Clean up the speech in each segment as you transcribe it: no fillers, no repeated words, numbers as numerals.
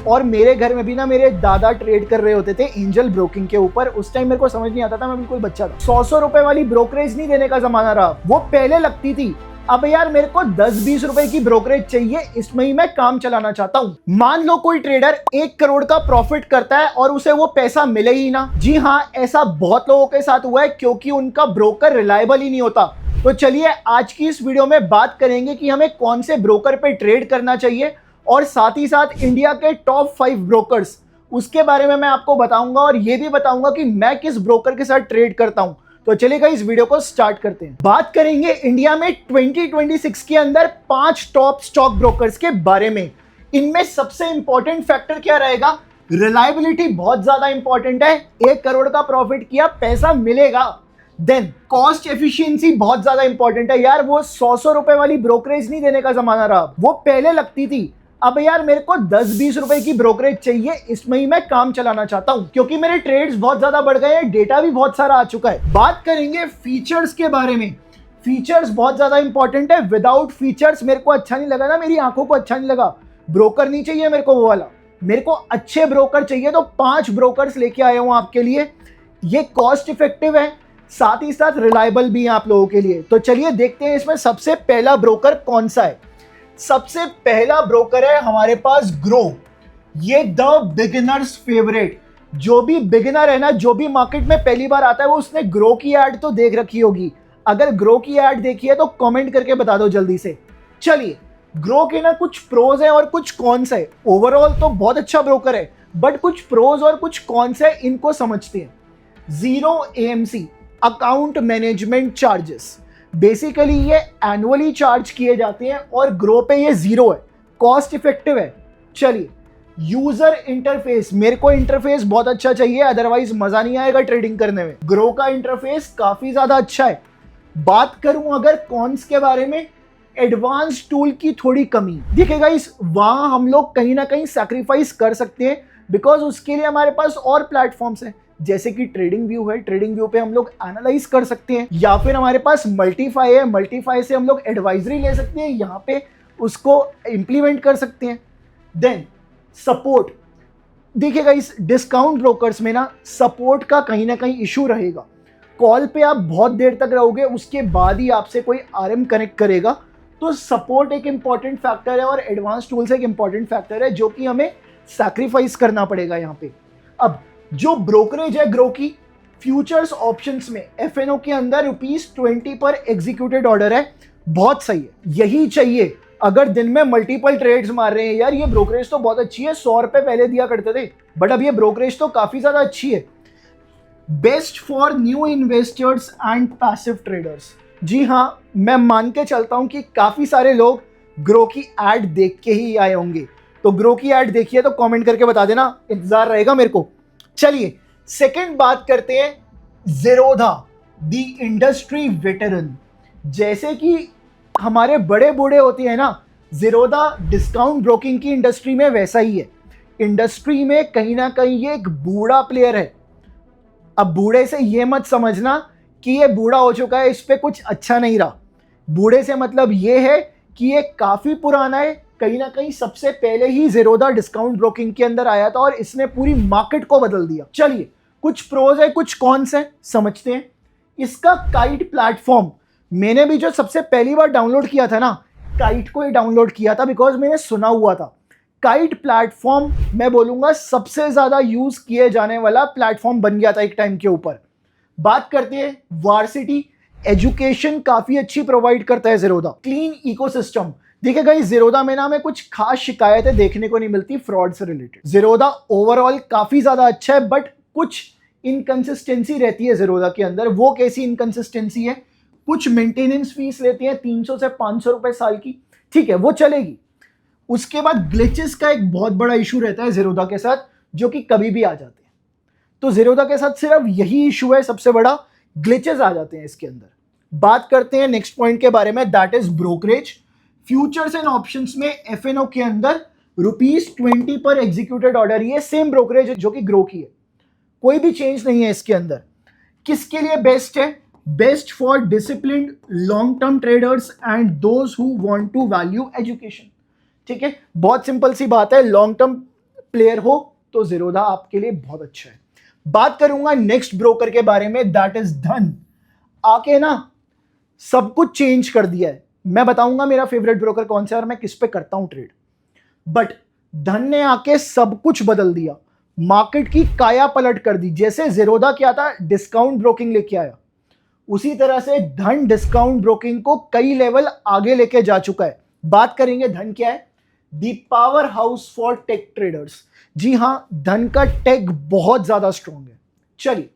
और मेरे घर में भी ना मेरे दादा ट्रेड कर रहे होते थे एंजल ब्रोकिंग के ऊपर। उस टाइम मेरे को समझ नहीं आता था, मैं बिल्कुल बच्चा था। 100 रुपए वाली ब्रोकरेज नहीं देने का जमाना रहा, वो पहले लगती थी। अब यार मेरे को 10-20 रुपए की ब्रोकरेज चाहिए, इसमें ही मैं काम चलाना चाहता हूं। मान लो कोई ट्रेडर 1 करोड़ का प्रॉफिट करता है और उसे वो पैसा मिले ही ना। जी हाँ, ऐसा बहुत लोगों के साथ हुआ है क्योंकि उनका ब्रोकर रिलायबल ही नहीं होता। तो चलिए आज की इस वीडियो में बात करेंगे कि हमें कौन से ब्रोकर पे ट्रेड करना चाहिए और साथ ही साथ इंडिया के टॉप 5 ब्रोकर्स, उसके बारे में मैं आपको बताऊंगा और ये भी बताऊंगा कि मैं किस ब्रोकर के साथ ट्रेड करता हूं। तो चलिएगा इस वीडियो को स्टार्ट करते हैं। बात करेंगे इंडिया में 2026 के अंदर 5 टॉप स्टॉक ब्रोकर्स के बारे में। इनमें सबसे इंपॉर्टेंट फैक्टर क्या रहेगा? रिलायबिलिटी बहुत ज्यादा इंपॉर्टेंट है। 1 करोड़ का प्रॉफिट किया, पैसा मिलेगा। देन कॉस्ट एफिशिएंसी बहुत ज्यादा इंपॉर्टेंट है। यार वो 100 रुपए वाली ब्रोकरेज नहीं देने का जमाना रहा, वो पहले लगती थी। अब यार मेरे को 10-20 रुपए की ब्रोकरेज चाहिए, इसमें ही मैं काम चलाना चाहता हूं क्योंकि मेरे ट्रेड्स बहुत ज्यादा बढ़ गए हैं, डेटा भी बहुत सारा आ चुका है। बात करेंगे फीचर्स के बारे में। फीचर्स बहुत ज्यादा इंपॉर्टेंट है। विदाउट फीचर्स मेरे को अच्छा नहीं लगा ना, मेरी आंखों को अच्छा नहीं लगा। ब्रोकर नहीं चाहिए मेरे को वो वाला, मेरे को अच्छे ब्रोकर चाहिए। तो 5 ब्रोकर्स लेके आया हूं आपके लिए। ये कॉस्ट इफेक्टिव है, साथ ही साथ रिलायबल भी है आप लोगों के लिए। तो चलिए देखते हैं इसमें सबसे पहला ब्रोकर कौन सा है। सबसे पहला ब्रोकर है हमारे पास ग्रो। ये द बिगिनर्स फेवरेट। जो भी बिगिनर है ना, जो भी मार्केट में पहली बार आता है, वो उसने ग्रो की ऐड तो देख रखी होगी। अगर ग्रो की ऐड देखी है तो कमेंट करके बता दो जल्दी से। चलिए, ग्रो के ना कुछ प्रोज है और कुछ कॉन्स है। ओवरऑल तो बहुत अच्छा ब्रोकर है, बट कुछ प्रोज और कुछ कॉन्स है, इनको समझते हैं। 0 AMC account management charges, basically ये एनुअली चार्ज किए जाते हैं और ग्रो पे ये 0 है। कॉस्ट इफेक्टिव है। चलिए, यूजर इंटरफेस, मेरे को इंटरफेस बहुत अच्छा चाहिए, अदरवाइज मजा नहीं आएगा ट्रेडिंग करने में। ग्रो का इंटरफेस काफी ज्यादा अच्छा है। बात करूं अगर कॉन्स के बारे में, एडवांस टूल की थोड़ी कमी दिखेगा इस, वहां हम लोग कहीं ना कहीं सैक्रिफाइस कर सकते हैं बिकॉज उसके लिए हमारे पास और प्लेटफॉर्म्स हैं, जैसे कि ट्रेडिंग व्यू है। ट्रेडिंग व्यू पे हम लोग एनालाइज कर सकते हैं, या फिर हमारे पास मल्टीफाई है, मल्टीफाई से हम लोग एडवाइजरी ले सकते हैं, यहाँ पे उसको इंप्लीमेंट कर सकते हैं। देन सपोर्ट, देखिएगा इस डिस्काउंट ब्रोकर्स में ना सपोर्ट का कहीं ना कहीं इशू रहेगा। कॉल पे आप बहुत देर तक रहोगे, उसके बाद ही आपसे कोई RM कनेक्ट करेगा। तो सपोर्ट एक इंपॉर्टेंट फैक्टर है और एडवांस टूल्स एक इंपॉर्टेंट फैक्टर है जो कि हमें सैक्रिफाइस करना पड़ेगा यहाँ पे। अब जो ब्रोकरेज है ग्रो की, फ्यूचर्स ऑप्शंस में FNO के अंदर ₹20 पर एग्जीक्यूटेड ऑर्डर है, बहुत सही है, यही चाहिए। अगर दिन में मल्टीपल ट्रेड्स मार रहे हैं, यार ये ब्रोकरेज तो बहुत अच्छी है। 100 रुपए पहले दिया करते थे, बट अब ये ब्रोकरेज तो काफी ज्यादा अच्छी है। Best for new investors and passive traders. जी हाँ, मैं मान के चलता हूं कि काफी सारे लोग ग्रो की एड देख के ही आए होंगे। तो ग्रो की एड देखिए तो कमेंट करके बता देना, इंतजार रहेगा मेरे को। चलिए सेकंड बात करते हैं, ज़ीरोधा द इंडस्ट्री वेटरन। जैसे कि हमारे बड़े बूढ़े होते हैं ना, ज़ीरोधा डिस्काउंट ब्रोकिंग की इंडस्ट्री में वैसा ही है। इंडस्ट्री में कहीं ना कहीं ये एक बूढ़ा प्लेयर है। अब बूढ़े से ये मत समझना कि ये बूढ़ा हो चुका है, इस पे कुछ अच्छा नहीं रहा। बूढ़े से मतलब ये है कि ये काफी पुराना है, कहीं ना कहीं सबसे पहले ही ज़ीरोधा डिस्काउंट ब्रोकिंग के अंदर आया था और इसने पूरी मार्केट को बदल दिया। चलिए, कुछ प्रोज है कुछ कॉन्स है, समझते हैं। इसका काइट प्लेटफॉर्म, मैंने भी जो सबसे पहली बार डाउनलोड किया था ना, काइट को ही डाउनलोड किया था बिकॉज मैंने सुना हुआ था। काइट प्लेटफॉर्म मैं बोलूंगा सबसे ज्यादा यूज किए जाने वाला प्लेटफॉर्म बन गया था एक टाइम के ऊपर। बात करते हैं वार्सिटी, एजुकेशन काफी अच्छी प्रोवाइड करता है ज़ीरोधा। क्लीन इकोसिस्टम, देखिएगा इस ज़ीरोधा में ना हमें कुछ खास शिकायतें देखने को नहीं मिलती फ्रॉड से रिलेटेड। ज़ीरोधा ओवरऑल काफी ज्यादा अच्छा है, बट कुछ इनकंसिस्टेंसी रहती है ज़ीरोधा के अंदर। वो कैसी इनकंसिस्टेंसी है? कुछ मेंटेनेंस फीस लेती है 300 से 500 रुपए साल की, ठीक है वो चलेगी। उसके बाद ग्लिचेस का एक बहुत बड़ा इशू रहता है ज़ीरोधा के साथ, जो कि कभी भी आ जाते हैं। तो ज़ीरोधा के साथ सिर्फ यही इशू है सबसे बड़ा, ग्लिचेस आ जाते हैं इसके अंदर। बात करते हैं नेक्स्ट पॉइंट के बारे में, that is brokerage. Futures and options में FNO के अंदर ₹20 पर एग्जीक्यूटेड ऑर्डर, ये सेम ब्रोकरेज जो कि ग्रो की है, कोई भी चेंज नहीं है इसके अंदर। किसके लिए बेस्ट है? Best for disciplined long term traders and those who want to value education. ठीक है, बहुत सिंपल सी बात है। लॉन्ग टर्म प्लेयर हो तो ज़ीरोधा आपके लिए बहुत अच्छा है। बात करूंगा नेक्स्ट ब्रोकर के बारे में, दैट इज धन। आके ना सब कुछ चेंज कर दिया है। मैं बताऊंगा मेरा फेवरेट ब्रोकर कौन सा है और मैं किस पे करता हूं ट्रेड, बट धन ने आके सब कुछ बदल दिया, मार्केट की काया पलट कर दी। जैसे ज़ीरोधा क्या था, डिस्काउंट ब्रोकिंग लेके आया, उसी तरह से धन डिस्काउंट ब्रोकिंग को कई लेवल आगे लेके जा चुका है। बात करेंगे धन क्या है, the power house for tech traders. जी हां, धन का टेक बहुत ज्यादा स्ट्रॉन्ग है। चलिए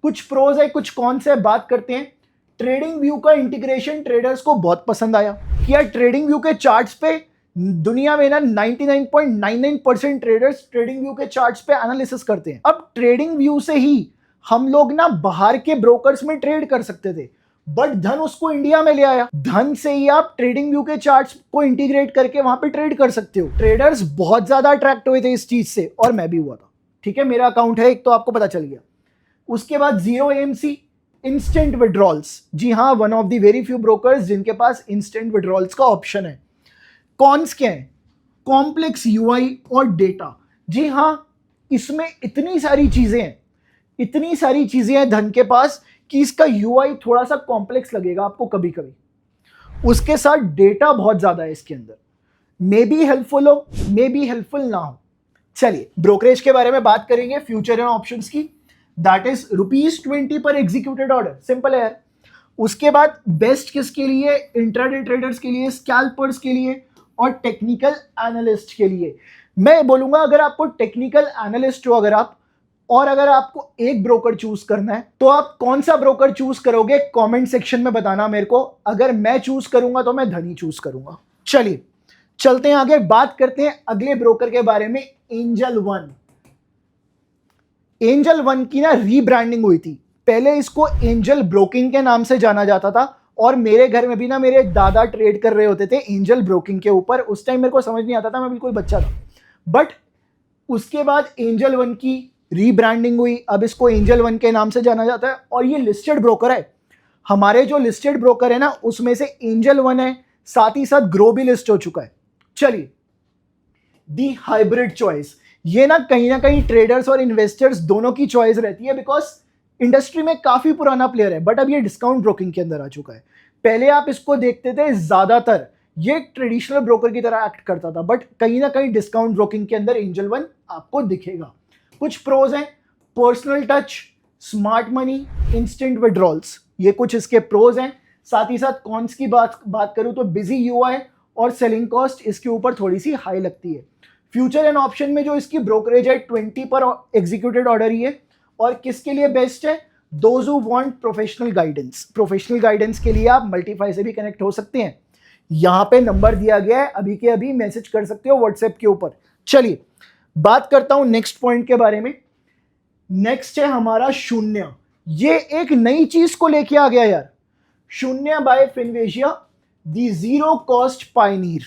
कुछ प्रोज है, कुछ कौन से बात करते हैं। ट्रेडिंग व्यू का इंटीग्रेशन ट्रेडर्स को बहुत पसंद आया कि यार ट्रेडिंग व्यू के चार्ट्स पे दुनिया में ना 99.99% ट्रेडर्स ट्रेडिंग व्यू के चार्ट्स पे एनालिसिस करते हैं। अब ट्रेडिंग व्यू से ही हम लोग ना बाहर के ब्रोकर्स में ट्रेड कर सकते थे, बट धन उसको इंडिया में ले आया। धन से ही आप ट्रेडिंग व्यू के चार्ट्स को इंटीग्रेट करके वहां पे ट्रेड कर सकते हो। ट्रेडर्स बहुत ज्यादा अट्रैक्ट हुए थे इस चीज से और मैं भी हुआ था। ठीक है, मेरा अकाउंट है एक, तो आपको पता चल गया। उसके बाद जीरो एएमसी, इंस्टेंट विड्रॉल्स। जी हाँ, one of the very few brokers जिनके पास इंस्टेंट विड्रॉल्स का ऑप्शन है। कॉन्स क्या है, कॉम्प्लेक्स यूआई और डेटा। जी हाँ, इसमें इतनी सारी चीजें हैं धन के पास कि इसका यूआई थोड़ा सा कॉम्प्लेक्स लगेगा आपको कभी कभी। उसके साथ डेटा बहुत ज्यादा है इसके अंदर, मे बी हेल्पफुल हो, मे बी हेल्पफुल ना हो। चलिए ब्रोकरेज के बारे में बात करेंगे, फ्यूचर एंड ऑप्शंस की। दैट इज ₹20 पर एग्जीक्यूटेड ऑर्डर, सिंपल है यार। उसके बाद बेस्ट किसके लिए, इंट्राडे ट्रेडर्स के लिए, स्कैल्पर्स के लिए और टेक्निकल एनालिस्ट के लिए। मैं बोलूंगा अगर आपको टेक्निकल एनालिस्ट हो अगर आप, और अगर आपको एक ब्रोकर चूज करना है तो आप कौन सा ब्रोकर चूज करोगे कमेंट सेक्शन में बताना मेरे को। अगर मैं चूज करूंगा तो मैं धनी चूज करूंगा। चलिए चलते हैं आगे, बात करते हैं अगले ब्रोकर के बारे में, एंजल वन। एंजल वन की ना रीब्रांडिंग हुई थी। पहले इसको एंजल ब्रोकिंग के नाम से जाना जाता था और मेरे घर में भी ना मेरे दादा ट्रेड कर रहे होते थे एंजल ब्रोकिंग के ऊपर। उस टाइम मेरे को समझ नहीं आता था, मैं बिल्कुल बच्चा था। बट उसके बाद एंजल वन की रीब्रांडिंग हुई, अब इसको एंजल वन के नाम से जाना जाता है और ये लिस्टेड ब्रोकर है। हमारे जो लिस्टेड ब्रोकर है ना उसमें से एंजल वन है, साथ ही साथ ग्रो भी लिस्ट हो चुका है। चलिए दी हाइब्रिड चॉइस, ये ना कहीं ट्रेडर्स और इन्वेस्टर्स दोनों की चॉइस रहती है, बिकॉज इंडस्ट्री में काफी पुराना प्लेयर है, बट अब ये डिस्काउंट ब्रोकिंग के अंदर आ चुका है। पहले आप इसको देखते थे ज्यादातर ये ट्रेडिशनल ब्रोकर की तरह एक्ट करता था, बट कहीं ना कहीं डिस्काउंट ब्रोकिंग के अंदर एंजल वन आपको दिखेगा। कुछ प्रोज हैं, personal touch, smart money, instant withdrawals, ये कुछ इसके प्रोज हैं। साथ ही साथ कॉन्स की बात करूं तो बिजी यूआई और सेलिंग कॉस्ट इसके ऊपर थोड़ी सी हाई लगती है। फ्यूचर एंड ऑप्शन में जो इसकी ब्रोकरेज है 20 पर एग्जीक्यूटेड ऑर्डर ही है। और किसके लिए बेस्ट है, those who want professional guidance. Professional guidance के लिए आप मल्टीफाई से भी कनेक्ट हो सकते हैं, यहां पे नंबर दिया गया है, अभी के अभी मैसेज कर सकते हो व्हाट्सएप के ऊपर। चलिए बात करता हूं नेक्स्ट पॉइंट के बारे में। नेक्स्ट है हमारा शून्य। ये एक नई चीज को लेके आ गया यार, शून्य बाय फिनवेशिया, दी जीरो कॉस्ट पायनीर।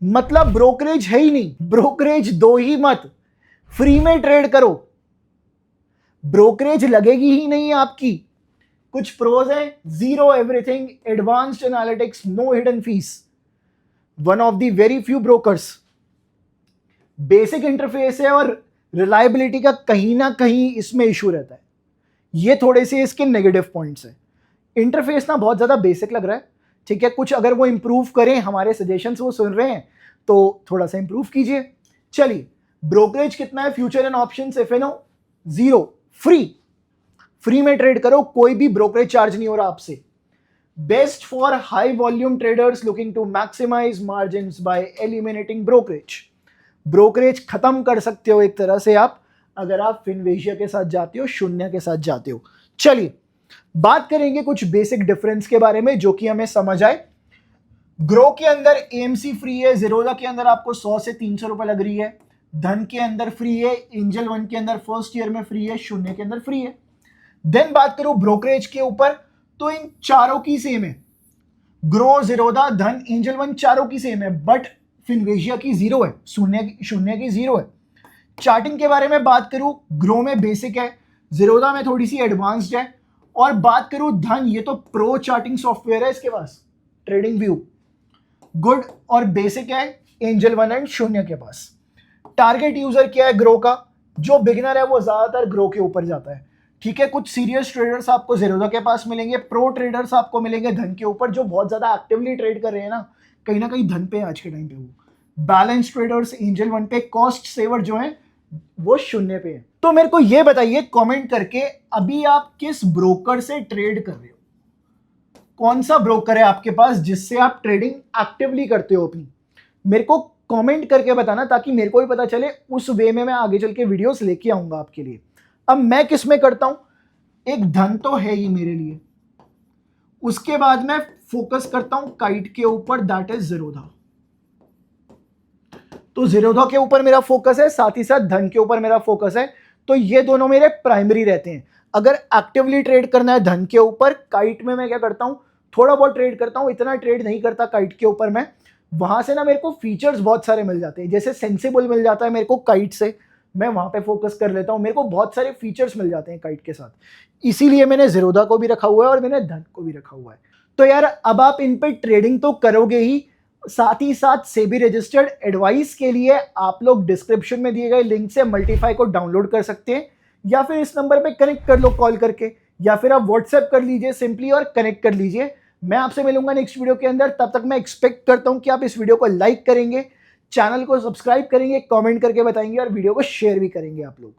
मतलब ब्रोकरेज है ही नहीं, ब्रोकरेज दो ही मत, फ्री में ट्रेड करो, ब्रोकरेज लगेगी ही नहीं आपकी। कुछ प्रोज है, zero everything, advanced analytics, no hidden fees, one of the very few brokers. Basic interface है और रिलायबिलिटी का कहीं ना कहीं इसमें इशू रहता है, ये थोड़े से इसके नेगेटिव पॉइंट्स है। इंटरफेस ना बहुत ज़्यादा बेसिक लग रहा है, ठीक है, कुछ अगर वो इंप्रूव करें, हमारे सजेशंस वो सुन रहे हैं तो थोड़ा सा इंप्रूव कीजिए। चलिए ब्रोकरेज कितना है, future and options FNO zero, free में ट्रेड करो, कोई भी ब्रोकरेज चार्ज नहीं हो रहा आपसे। Best for high volume traders looking to maximise margin by eliminating brokerage. Brokerage खत्म कर सकते हो एक तरह से आप अगर आप फिनवेशिया के साथ जाते हो, शून्य के साथ जाते हो। चलिए बात करेंगे कुछ बेसिक डिफरेंस के बारे में जो कि हमें समझ आए। ग्रो के अंदर एएमसी फ्री है, ज़ीरोधा के अंदर आपको 100 से 300 रुपए लग रही है, धन के अंदर फ्री है, एंजल वन के अंदर फर्स्ट ईयर में फ्री है, शून्य के अंदर फ्री है। देन बात करूं ब्रोकरेज के ऊपर तो इन चारों की सेम है, ग्रो, ज़ीरोधा, धन, एंजल वन चारों की सेम है, बट फिनवेशिया की जीरो है, शून्य की जीरो है। चार्टिंग के बारे में बात करूं, ग्रो में बेसिक है, ज़ीरोधा में थोड़ी सी एडवांस्ड है, और बात करूं धन, ये तो प्रो चार्टिंग सॉफ्टवेयर है इसके पास, ट्रेडिंग व्यू गुड और बेसिक है, एंजल वन एंड शून्य के पास। टारगेट यूजर क्या है ग्रो का? जो बिगिनर है वो ज्यादातर ग्रो के ऊपर जाता है, ठीक है। कुछ सीरियस ट्रेडर्स आपको ज़ीरोधा के पास मिलेंगे, प्रो ट्रेडर्स आपको मिलेंगे धन के ऊपर, जो बहुत ज्यादा एक्टिवली ट्रेड कर रहे हैं ना कहीं धन पे आज के टाइम पे। वो बैलेंस ट्रेडर्स एंजल वन पे, कॉस्ट सेवर जो है वो 0 पे है। तो मेरे को ये बताइए कमेंट करके, अभी आप किस ब्रोकर से ट्रेड कर रहे हो? कौन सा ब्रोकर है आपके पास जिससे आप ट्रेडिंग एक्टिवली करते हो अपनी? मेरे को कमेंट करके बताना, ताकि मेरे को भी पता चले, उस वे में मैं आगे चल के वीडियोस लेके आऊंगा आपके लिए। अब मैं किस में करता हूं? एक धन तो है ही मेरे लिए, उसके बाद मैं फोकस करता हूं काइट के ऊपर, दैट इज ज़ीरोधा। तो ज़ीरोधा के ऊपर मेरा फोकस है, साथ ही साथ धन के ऊपर मेरा फोकस है। तो ये दोनों मेरे प्राइमरी रहते हैं। अगर एक्टिवली ट्रेड करना है धन के ऊपर, काइट में मैं क्या करता हूं, थोड़ा बहुत ट्रेड करता हूं, इतना ट्रेड नहीं करता काइट के ऊपर मैं। वहां से ना मेरे को फीचर्स बहुत सारे मिल जाते हैं, जैसे सेंसिबल मिल जाता है मेरे को काइट से, मैं वहां पे फोकस कर लेता हूं, मेरे को बहुत सारे फीचर्स मिल जाते हैं काइट के साथ। इसीलिए मैंने ज़ीरोधा को भी रखा हुआ है और मैंने धन को भी रखा हुआ है। तो यार अब आप इन पे ट्रेडिंग तो करोगे ही, साथ ही साथ सेबी रजिस्टर्ड एडवाइस के लिए आप लोग डिस्क्रिप्शन में दिए गए लिंक से मल्टीफाई को डाउनलोड कर सकते हैं, या फिर इस नंबर पे कनेक्ट कर लो कॉल करके, या फिर आप व्हाट्सएप कर लीजिए सिंपली और कनेक्ट कर लीजिए। मैं आपसे मिलूंगा नेक्स्ट वीडियो के अंदर। तब तक मैं एक्सपेक्ट करता हूं कि आप इस वीडियो को लाइक करेंगे, चैनल को सब्सक्राइब करेंगे, कमेंट करके बताएंगे और वीडियो को शेयर भी करेंगे आप लोग।